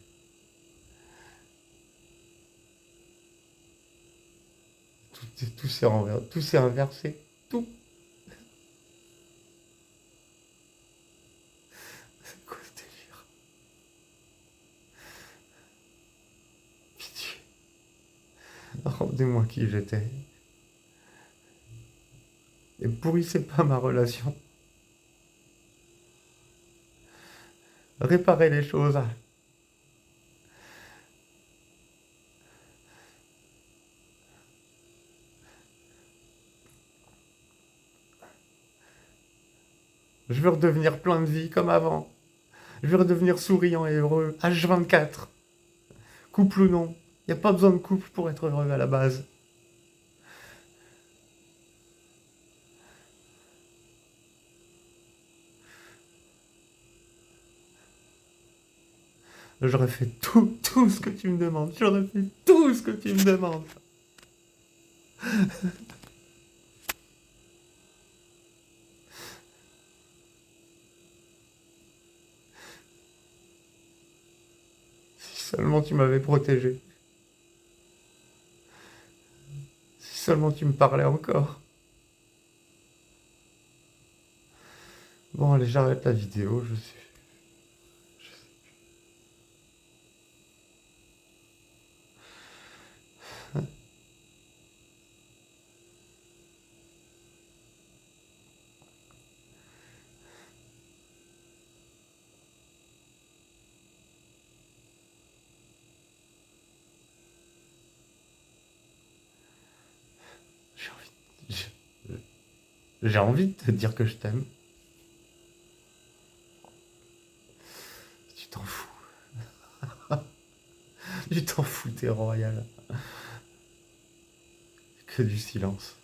Tout s'est inversé. Tout. C'est quoi ce délire? Pitié. Rendez-moi qui j'étais. Et pourrissez pas ma relation. Réparez les choses. Je veux redevenir plein de vie comme avant. Je veux redevenir souriant et heureux, H24. Couple ou non. Il n'y a pas besoin de couple pour être heureux à la base. J'aurais fait tout ce que tu me demandes. J'aurais fait tout ce que tu me demandes. Si seulement tu m'avais protégé. Si seulement tu me parlais encore. Bon, allez, j'arrête la vidéo, je suis... J'ai envie... J'ai envie de te dire que je t'aime. Tu t'en fous. Tu t'en fous, t'es royal. Que du silence.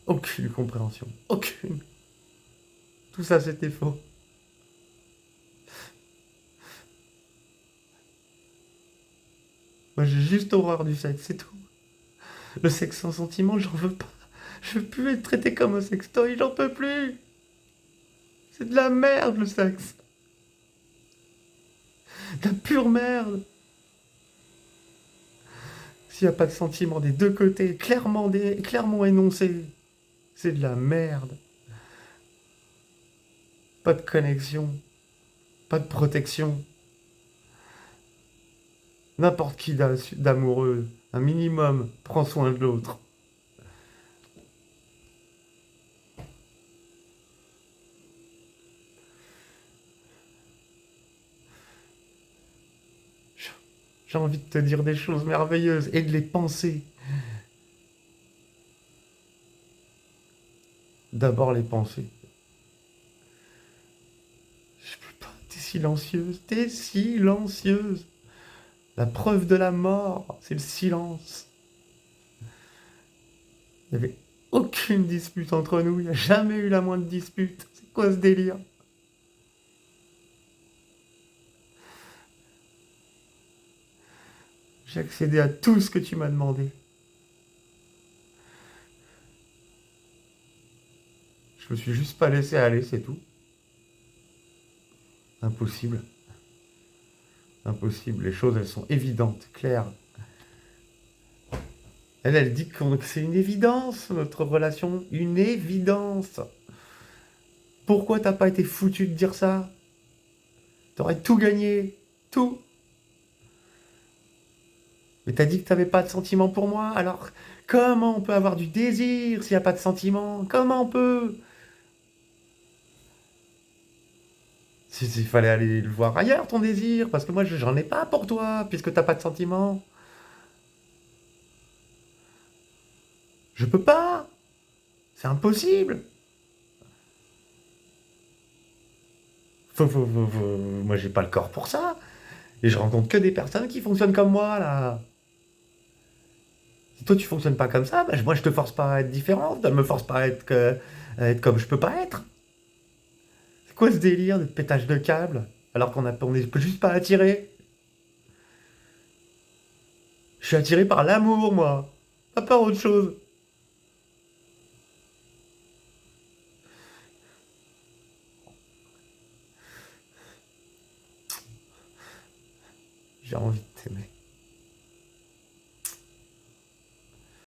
Aucune compréhension. Aucune. Tout ça, c'était faux. Moi, j'ai juste horreur du sexe, c'est tout. Le sexe sans sentiment, j'en veux pas. Je veux plus être traité comme un sextoy, j'en peux plus. C'est de la merde, le sexe. De la pure merde. S'il n'y a pas de sentiment des deux côtés, clairement énoncé, c'est de la merde. Pas de connexion, pas de protection. N'importe qui d'amoureux, un minimum, prend soin de l'autre. J'ai envie de te dire des choses merveilleuses et de les penser. D'abord les penser. Je peux pas. T'es silencieuse, t'es silencieuse. La preuve de la mort, c'est le silence. Il n'y avait aucune dispute entre nous, il n'y a jamais eu la moindre dispute. C'est quoi ce délire? J'ai accédé à tout ce que tu m'as demandé. Je me suis juste pas laissé aller, c'est tout. Impossible. Impossible. Les choses, elles sont évidentes, claires. Elle dit que c'est une évidence, notre relation. Une évidence. Pourquoi t'as pas été foutu de dire ça? T'aurais tout gagné. Tout. Mais t'as dit que t'avais pas de sentiment pour moi. Alors, comment on peut avoir du désir s'il n'y a pas de sentiment? Comment on peut? Il fallait aller le voir ailleurs, ton désir, parce que moi, j'en ai pas pour toi, puisque t'as pas de sentiment. Je peux pas. C'est impossible. Moi, j'ai pas le corps pour ça. Et je rencontre que des personnes qui fonctionnent comme moi, là. Si toi, tu fonctionnes pas comme ça, bah, moi, je te force pas à être différente. Je me force pas à être comme je peux pas être. C'est quoi ce délire de pétage de câble alors on est juste pas attiré? Je suis attiré par l'amour, moi. Pas par autre chose. J'ai envie de t'aimer.